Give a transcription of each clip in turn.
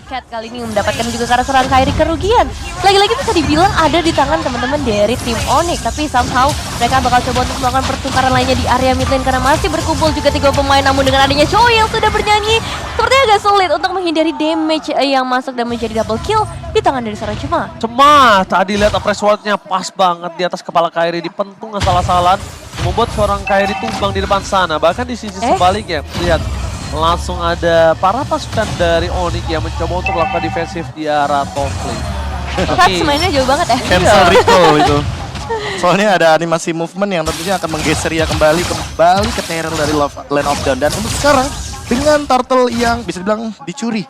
Cat kali ini mendapatkan juga karena serangan Kairi kerugian. Lagi-lagi bisa dibilang ada di tangan teman-teman dari tim Onyx. Tapi somehow mereka bakal coba untuk melakukan pertukaran lainnya di area mid lane karena masih berkumpul juga 3 pemain. Namun dengan adanya Choi yang sudah bernyanyi, sepertinya agak sulit untuk menghindari damage yang masuk dan menjadi double kill di tangan dari seorang Cema. Cema tadi lihat press wardnya pas banget di atas kepala Kairi, dipentung asal-asalan, membuat seorang Kairi tumbang di depan sana. Bahkan di sisi sebaliknya, lihat langsung ada para pasukan dari Onyx yang mencoba untuk melakukan defensif di arah top lane. Tapi mainnya jauh banget ya. Cancel recall itu. Soalnya ada animasi movement yang tentunya akan menggeser ya kembali ke terror dari Land of Dawn. Dan untuk sekarang dengan turtle yang bisa dibilang dicuri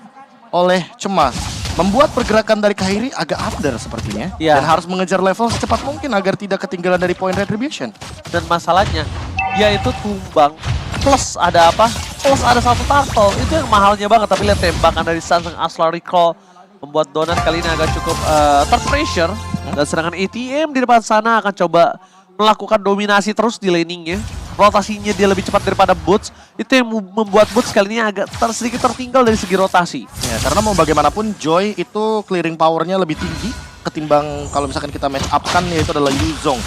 oleh Cema, membuat pergerakan dari Kairi agak under sepertinya. Ya. Dan harus mengejar level secepat mungkin agar tidak ketinggalan dari poin retribution. Dan masalahnya, dia itu tumbang plus ada apa? Plus ada satu turtle. Itu yang mahalnya banget. Tapi lihat tembakan dari Sans yang Asla Recall membuat Donat kali ini agak cukup terpressure. Dan sedangkan ATM di depan sana akan coba melakukan dominasi terus di laningnya. Rotasinya dia lebih cepat daripada Boots. Itu yang membuat Boots kali ini agak sedikit tertinggal dari segi rotasi. Ya, karena mau bagaimanapun Joy itu clearing powernya lebih tinggi ketimbang kalau misalkan kita match up kan yaitu adalah Yuzong.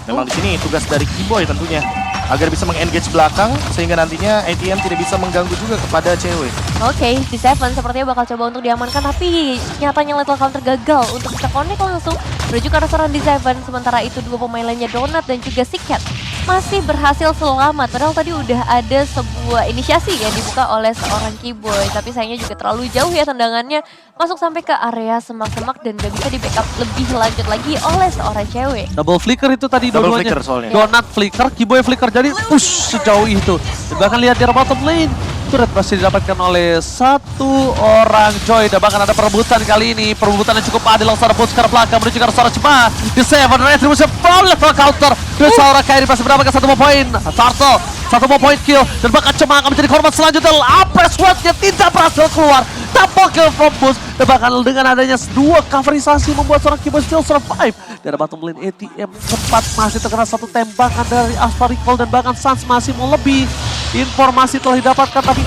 Memang di sini tugas dari Keyboy tentunya agar bisa meng-engage belakang sehingga nantinya ATM tidak bisa mengganggu juga kepada cewek. Oke, si Seven sepertinya bakal coba untuk diamankan, tapi nyatanya lethal counter gagal untuk bisa connect langsung menuju ke arah serangan di Seven. Sementara itu 2 pemain lainnya Donut dan juga si Cat masih berhasil selamat. Padahal tadi udah ada sebuah inisiasi yang dibuka oleh seorang Keyboy, tapi sayangnya juga terlalu jauh ya tendangannya masuk sampai ke area semak-semak dan gak bisa di backup lebih lanjut lagi oleh seorang cewek. Double flicker itu tadi Double dua-duanya. flicker soalnya. Donut flicker, Keyboy flicker, jadi push sejauh itu. Dan bahkan lihat di bottom lane, turret masih didapatkan oleh satu orang Joy. Dan bahkan ada perebutan kali ini, perebutan yang cukup adil. Langsung ada Boots ke arah belakang menuju ke arah seorang Cema. The Seven Retribution from level counter. Dan seorang Kairi masih mendapatkan 1 more point. Turtle, 1 more point kill. Dan bahkan Cema akan menjadi korban selanjutnya. Apres Sword-nya tidak berhasil keluar. Double kill from Boots. Dan bahkan dengan adanya 2 coverisasi membuat seorang Keyboy still survive. Dari bottom lane ATM sempat masih terkena 1 tembakan dari Astra Recall. Dan bahkan Sans masih mau lebih. Informasi telah didapatkan tapi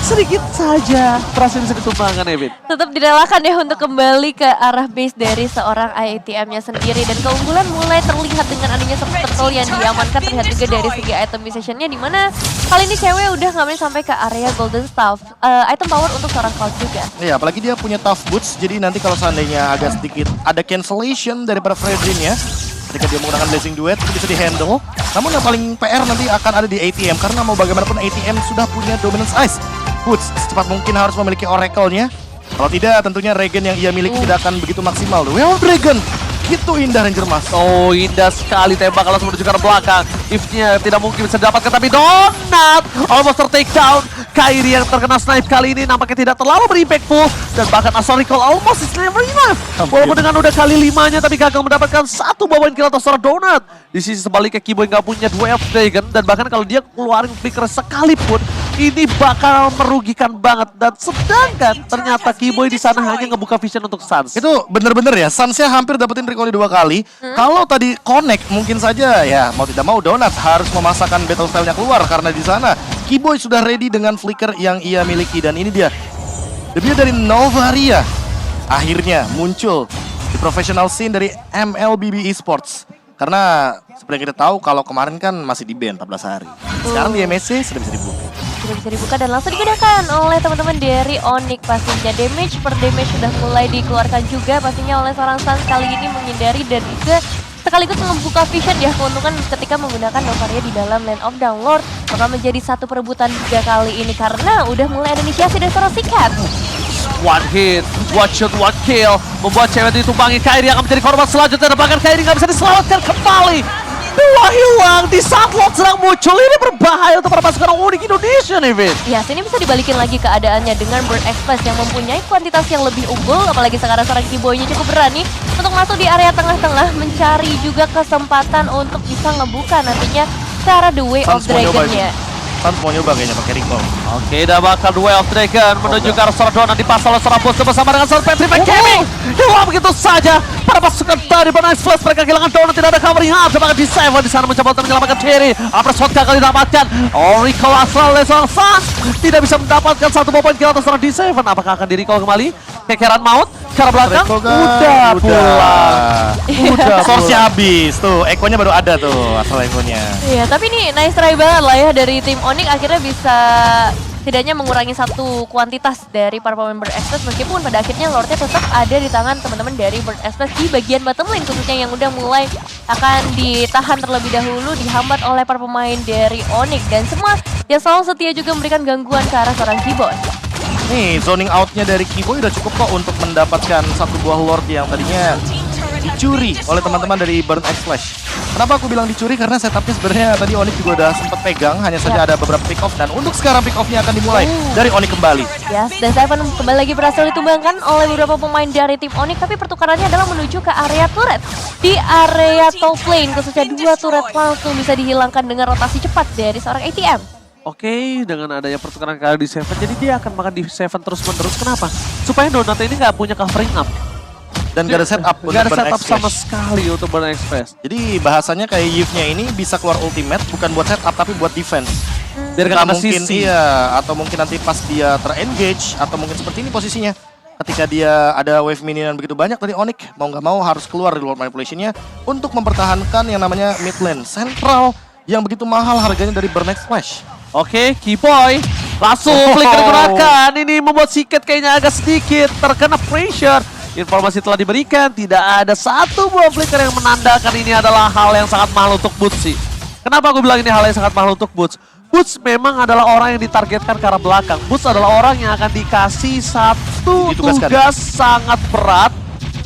sedikit saja berhasil bisa ditumbangkan Evin. Tetap direlakan ya untuk kembali ke arah base dari seorang IATM-nya sendiri. Dan keunggulan mulai terlihat dengan adanya turtle yang diamankan. Terlihat juga dari segi itemization-nya, dimana kali ini cewek udah ngamen sampai ke area Golden Staff. Item power untuk seorang Cloud juga. Iya, apalagi dia punya tough boots, jadi nanti kalau seandainya agak sedikit ada cancellation daripada Fredrin ya, ketika dia menggunakan Blazing Duet itu bisa di-handle. Namun yang paling PR nanti akan ada di ATM, karena mau bagaimanapun ATM sudah punya dominance ice. Boots secepat mungkin harus memiliki Oracle-nya. Kalau tidak tentunya regen yang ia miliki tidak akan begitu maksimal. Well Dragon, gitu indah Ranger Mas. Oh, indah sekali tembak langsung menuju ke arah belakang. If-nya tidak mungkin bisa didapatkan, tapi Donut almost ter-take down. Kairi yang terkena snipe kali ini nampaknya tidak terlalu berimpactful. Dan bahkan Astra Recall almost is never enough. Walaupun dengan udah kali 5-nya tapi gagal mendapatkan 1 bawaan kill atas seorang Donut. Di sisi sebaliknya Keyboy nggak punya 2 Elf Dragon. Dan bahkan kalau dia keluarin flicker sekalipun, ini bakal merugikan banget. Dan sedangkan ternyata Keyboy di sana hanya ngebuka vision untuk Sans. Itu bener-bener ya, Sansnya hampir dapetin recoil 2 kali. Kalau tadi connect mungkin saja ya mau tidak mau Donut harus memasakkan battle style-nya keluar. Karena di sana Keyboy sudah ready dengan flicker yang ia miliki. Dan ini dia, debut dari Novaria akhirnya muncul di professional scene dari MLBB Esports. Karena seperti yang kita tahu kalau kemarin kan masih di ban 14 hari. Sekarang di MSC sudah bisa dibuka. Sudah bisa dibuka dan langsung digunakan oleh teman-teman dari Onyx. Pastinya damage per damage sudah mulai dikeluarkan juga pastinya oleh seorang Sans kali ini menghindari dan juga sekaligus membuka vision ya. Keuntungan ketika menggunakan Novaria di dalam Land of Downlord bakal menjadi satu perebutan juga kali ini karena udah mulai ada inisiasi dari seorang si Cat. One hit, one shot, one kill, membuat cewek ditumpangi. Kairi akan menjadi korban selanjutnya dan bahkan Kairi nggak bisa diselamatkan kembali. 2 hilang di saat Lord sedang muncul. Ini berbahaya untuk para pasukan Onyx Indonesia nih, Vin. Ya, sini bisa dibalikin lagi keadaannya dengan Burn Express yang mempunyai kuantitas yang lebih unggul. Apalagi sekarang seorang Keyboy-nya cukup berani untuk masuk di area tengah-tengah, mencari juga kesempatan untuk bisa ngebuka nantinya cara The Way of Dragon-nya. Sans mau nyoba kayaknya pakai recall. Oke, udah bakal duel Dragon menuju ke arah seorang Donat di pasal seorang bos bersama dengan seorang Petrified Gaming. Hilang begitu saja pada pasukan dari Burn X Flash, mereka kehilangan Donat, tidak ada covering up. Coba di Seven di sana mencoba untuk menyelamatkan Cherry. Upper shot gagal didapatkan. Recall asal oleh seorang Sans tidak bisa mendapatkan satu poin kill atas seorang di Seven. Apakah akan di recall kembali? Kekeran maut ke arah belakang. Udah pulang. Udah Source-nya habis tuh, ekonya baru ada tuh asal ekonya. Iya, tapi ini nice try banget lah ya dari tim Onyx, akhirnya bisa setidaknya mengurangi satu kuantitas dari para pemain Burn Express, meskipun pada akhirnya Lordnya tetap ada di tangan teman-teman dari Burn Express di bagian bottom lane khususnya yang udah mulai akan ditahan terlebih dahulu, dihambat oleh para pemain dari Onyx, dan semua yang selalu setia juga memberikan gangguan ke arah seorang Keyboy. Nih, zoning outnya dari Keyboy udah cukup kok untuk mendapatkan satu buah Lord yang tadinya dicuri oleh teman-teman dari Burn X Flash. Kenapa aku bilang dicuri? Karena setupnya sebenarnya tadi Onyx juga udah sempat pegang, hanya saja ada beberapa pick off, dan untuk sekarang pick offnya akan dimulai dari Onyx kembali. Yes, dan Seven kembali lagi berhasil ditumbangkan oleh beberapa pemain dari tim Onyx, tapi pertukarannya adalah menuju ke area turret. Di area top lane, khususnya 2 turret langsung bisa dihilangkan dengan rotasi cepat dari seorang ATM. Oke, dengan adanya pertukaran kali di Seven, jadi dia akan makan di Seven terus-menerus. Kenapa? Supaya Donat ini nggak punya covering up. Dan gak ada setup untuk Gak ada Burn setup X sama Flash. sekali untuk Burn Express. Jadi bahasanya kayak Yves-nya ini bisa keluar ultimate bukan buat setup tapi buat defense. Biar Nggak gak ada mungkin sisi. iya, atau mungkin nanti pas dia ter-engage, atau mungkin seperti ini posisinya. Ketika dia ada wave minion begitu banyak dari Onyx, mau nggak mau harus keluar dari Lord Manipulation-nya untuk mempertahankan yang namanya mid lane central yang begitu mahal harganya dari Burn X Flash. Oke, Keyboy langsung flicker digunakan. Ini membuat Siket kayaknya agak sedikit terkena pressure. Informasi telah diberikan, tidak ada satu buah flicker yang menandakan ini adalah hal yang sangat mahal untuk Boots sih. Kenapa aku bilang ini hal yang sangat mahal untuk Boots? Boots memang adalah orang yang ditargetkan ke arah belakang. Boots adalah orang yang akan dikasih satu Ditugaskan. tugas sangat berat,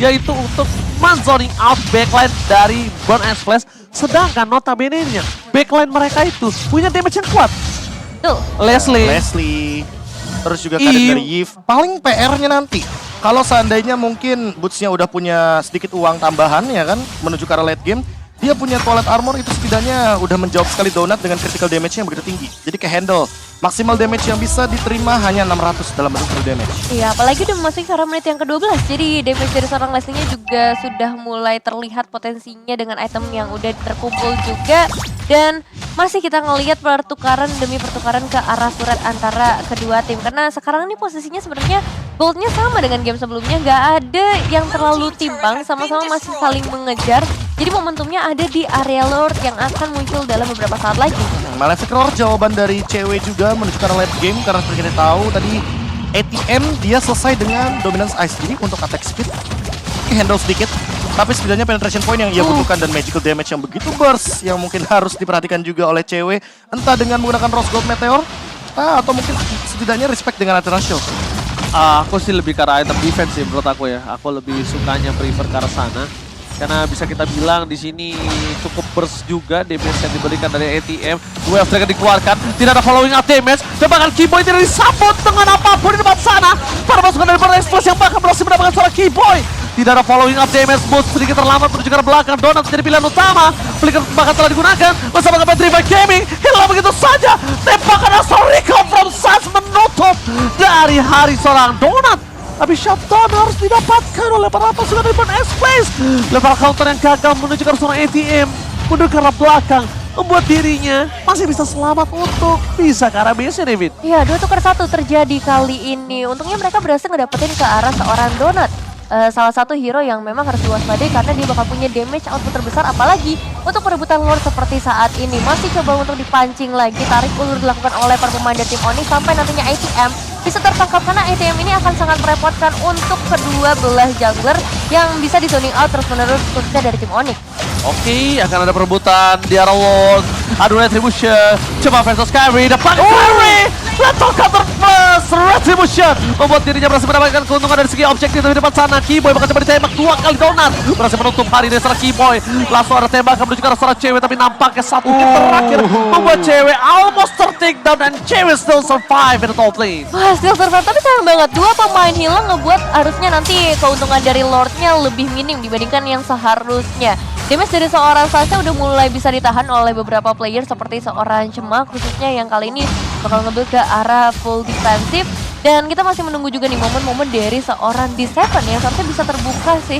yaitu untuk men-zoning out backline dari Burn X Flash. Sedangkan notabene-nya, backline mereka itu punya damage yang kuat. Tuh. Leslie, terus juga kadet dari Yves. Paling PR-nya nanti, kalau seandainya mungkin Boots-nya udah punya sedikit uang tambahan ya kan, menuju ke arah late game, dia punya toilet armor itu setidaknya udah menjawab sekali Donat dengan critical damage yang begitu tinggi. Jadi ke handle, maksimal damage yang bisa diterima hanya 600 dalam bentuk full damage. Iya, apalagi udah memasuki ke arah menit yang ke-12, jadi damage dari seorang Leslie-nya juga sudah mulai terlihat potensinya dengan item yang udah terkumpul juga. Dan masih kita ngelihat pertukaran demi pertukaran ke arah turret antara kedua tim. Karena sekarang ini posisinya sebenarnya goldnya sama dengan game sebelumnya. Nggak ada yang terlalu timbang, sama-sama masih saling mengejar. Jadi momentumnya ada di area Lord yang akan muncul dalam beberapa saat lagi. Malefic Roar jawaban dari cewek juga menuju ke arah late game, karena seperti kita tahu tadi ATM dia selesai dengan Dominance Ice. Jadi untuk attack speed handle sedikit, tapi setidaknya penetration point yang ia butuhkan dan magical damage yang begitu burst yang mungkin harus diperhatikan juga oleh cewek, entah dengan menggunakan Rose Gold Meteor atau mungkin setidaknya respect dengan Eternal Shield. Aku sih lebih ke arah item defense sih menurut aku ya. Aku lebih sukanya prefer ke arah sana. Karena bisa kita bilang di sini cukup burst juga damage yang diberikan dari ATM. Wave Dragon dikeluarkan, tidak ada following up damage. Dan bahkan Keyboy tidak disambut dengan apapun di depan sana. Para pasukan dari Burn X Flash yang bahkan berhasil mendapatkan seorang Keyboy. Tidak ada following up damage, Boots sedikit terlambat menuju ke arah belakang. Donat menjadi pilihan utama. Flicker bahkan telah digunakan bersama dengan Petrified Gaming. Hilang begitu saja. Tembakan asal recall from Sans menutup dari hari seorang Donat. Tapi shutdown harus didapatkan oleh para pasukan dari Burn X Flash. Level counter yang gagal menuju ke arah seorang ATM. Mundur ke arah belakang, membuat dirinya masih bisa selamat untuk bisa ke arah base, David. Iya, 2 tukar 1 terjadi kali ini. Untungnya mereka berhasil ngedapetin ke arah seorang Donat. Salah satu hero yang memang harus diwaspadai karena dia bakal punya damage output terbesar, apalagi untuk perebutan Lord seperti saat ini. Masih coba untuk dipancing lagi, tarik ulur dilakukan oleh para pemain dari tim Onyx sampai nantinya ATM bisa tertangkap, karena ATM ini akan sangat merepotkan untuk kedua belah jungler yang bisa di zoning out terus-menerus khususnya dari tim Onyx. Oke, akan ada perebutan di arah Lord. Adu Retribution, coba versus Kyrie, dapat Kyrie. Level counter plus Retribution membuat dirinya berhasil mendapatkan keuntungan dari segi objektif di depan sana. Keyboy bakal coba ditembak 2 kali Donat, berhasil menutup hari dari seorang Keyboy. Langsung ada tembakan menuju ke arah seorang cewek, tapi nampaknya satu hit terakhir membuat cewek almost ter-take down dan cewek still survive in the top lane. Wah, still survive, tapi sayang banget 2 pemain hilang ngebuat harusnya nanti keuntungan dari Lordnya lebih minim dibandingkan yang seharusnya. damage dari seorang Sansa udah mulai bisa ditahan oleh beberapa player seperti seorang Cemak khususnya yang kali ini bakal ngambil ke arah full defensif. Dan kita masih menunggu juga nih momen-momen dari seorang D7 yang seharusnya bisa terbuka sih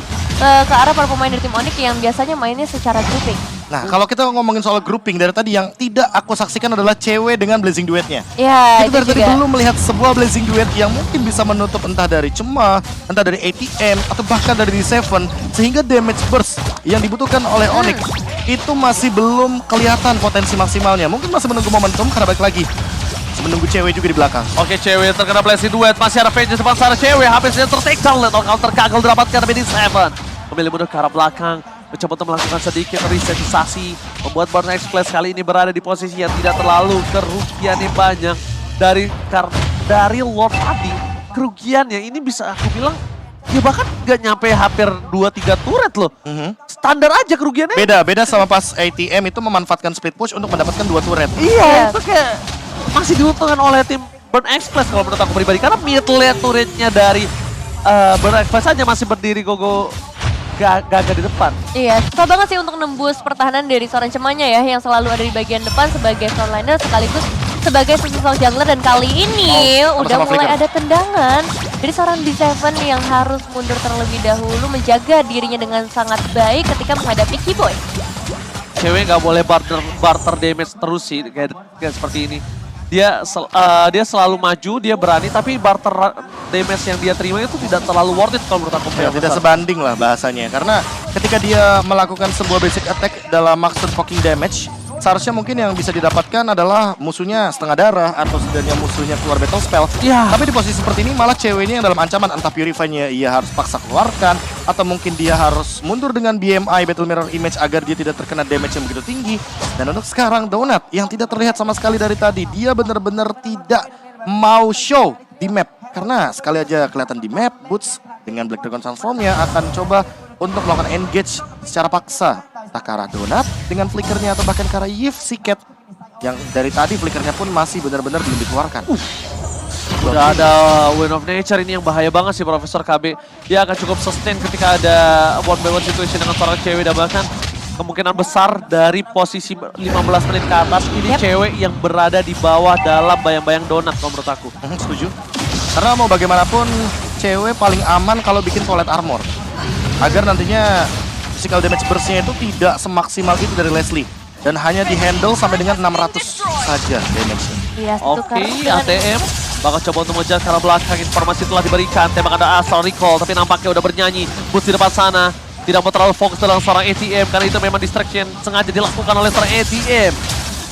ke arah para pemain dari tim Onyx yang biasanya mainnya secara grouping. Nah, kalau kita ngomongin soal grouping dari tadi yang tidak aku saksikan adalah cewek dengan Blazing Duetnya. Ya, Kita dari itu tadi juga. belum melihat sebuah Blazing Duet yang mungkin bisa menutup entah dari Cema, entah dari ATM, atau bahkan dari D7. Sehingga damage burst yang dibutuhkan oleh Onyx itu masih belum kelihatan potensi maksimalnya. Mungkin masih menunggu momentum karena balik lagi. Menunggu cewek juga di belakang. Oke, cewek terkena blessing duet. Masih ada Vengeance depan sana cewek. Habis dia tertake down. Lethal counter gagal didapatkan dari D7. Memilih mundur ke arah belakang. Mencoba untuk melakukan sedikit resetisasi. Membuat Burn Express kali ini berada di posisi yang tidak terlalu kerugiannya banyak. Dari Lord tadi, kerugiannya ini bisa aku bilang ya bahkan gak nyampe hampir 2-3 turret loh. Standar aja kerugiannya. Beda sama pas ATM itu memanfaatkan split push untuk mendapatkan 2 turret. Iya, itu kayak masih diuntungkan oleh tim Burn Express kalau menurut aku pribadi. Karena mid lane turretnya dari Burn Express aja masih berdiri gogo gagah di depan. Iya, susah banget sih untuk nembus pertahanan dari seorang Cemanya ya yang selalu ada di bagian depan sebagai frontliner sekaligus sebagai sosok jungler. Dan kali ini udah sama-sama mulai flicker. ada tendangan dari seorang D7 yang harus mundur terlebih dahulu menjaga dirinya dengan sangat baik ketika menghadapi Keyboy. Cewek nggak boleh barter damage terus sih kayak seperti ini. Dia selalu maju, dia berani, tapi barter damage yang dia terima itu tidak terlalu worth it kalau menurut aku. Ya, tidak sebanding lah bahasanya. Karena ketika dia melakukan sebuah basic attack dalam maksud poking damage, seharusnya mungkin yang bisa didapatkan adalah musuhnya setengah darah atau setidaknya musuhnya keluar battle spell. Ya. Tapi di posisi seperti ini malah ceweknya yang dalam ancaman, entah Purify-nya ia harus paksa keluarkan atau mungkin dia harus mundur dengan BMI Battle Mirror Image agar dia tidak terkena damage yang begitu tinggi. Dan untuk sekarang Donut yang tidak terlihat sama sekali dari tadi, dia benar-benar tidak mau show di map. Karena sekali aja kelihatan di map, Boots dengan Black Dragon Transform-nya akan coba untuk melakukan engage secara paksa. Entah ke arah Donut dengan flickernya atau bahkan ke arah Yves Siket. Yang dari tadi flickernya pun masih benar-benar belum dikeluarkan. Udah ada Wind of Nature ini yang bahaya banget sih Profesor KB. Dia akan cukup sustain ketika ada one by one situation dengan seorang cewek dan bahkan kemungkinan besar dari posisi 15 menit ke atas ini cewek yang berada di bawah dalam bayang-bayang Donut kalau menurut aku. Setuju. Karena mau bagaimanapun cewek paling aman kalau bikin solid armor. Agar nantinya physical damage burst-nya itu tidak semaksimal itu dari Leslie. Dan hanya di-handle sampai dengan 600 saja damage-nya. Iya, Oke, ATM bakal coba untuk mengejar ke arah belakang. Informasi telah diberikan, tembak ada Astral Recall, tapi nampaknya udah bernyanyi. Boots di depan sana, tidak mau terlalu fokus dalam seorang ATM, karena itu memang distraction sengaja dilakukan oleh seorang ATM.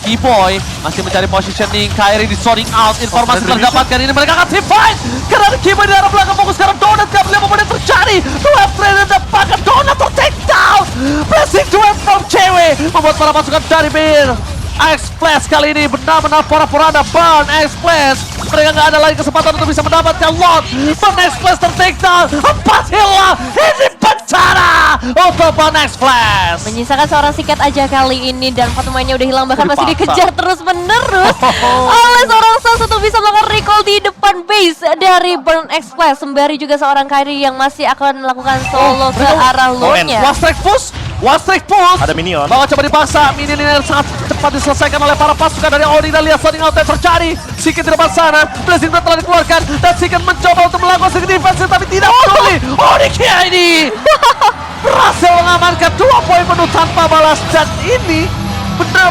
Keyboy masih mencari positioning, Kairi di zoning out, informasi telah didapatkan, ini mereka akan team fight. Karena ada Keyboy di arah belakang, fokus sekarang Donut, gak boleh apa terjadi. Dua trainer dapatkan Donut ter-take down. Blessing duet from cewek, membuat para pasukan dari Bir. X-Flash kali ini benar-benar pora-poranda Burn X-Flash. Mereka nggak ada lagi kesempatan untuk bisa mendapatkan Lord. Burn X-Flash ter-take down. Empat hilang. Ini bencana untuk Burn X-Flash. Menyisakan seorang Siket aja kali ini dan empat pemainnya udah hilang bahkan masih Dipaksa. dikejar terus menerus oleh seorang Sans untuk bisa melakukan recall di depan base dari Burn Express. Sembari juga seorang Kairi yang masih akan melakukan solo ke arah Lordnya. One strike push. One strike push. Ada minion. Bakal coba dipaksa. Minion ini sangat cepat diselesaikan oleh para pasukan dari Odi dan lihat Sonic Out yang terjadi. Siket di depan sana. Blessing Duet telah dikeluarkan dan Siket mencoba untuk melakukan sedikit defense tapi tidak peduli. Odi ini berhasil mengamankan 2 poin penuh tanpa balas dan ini benar-benar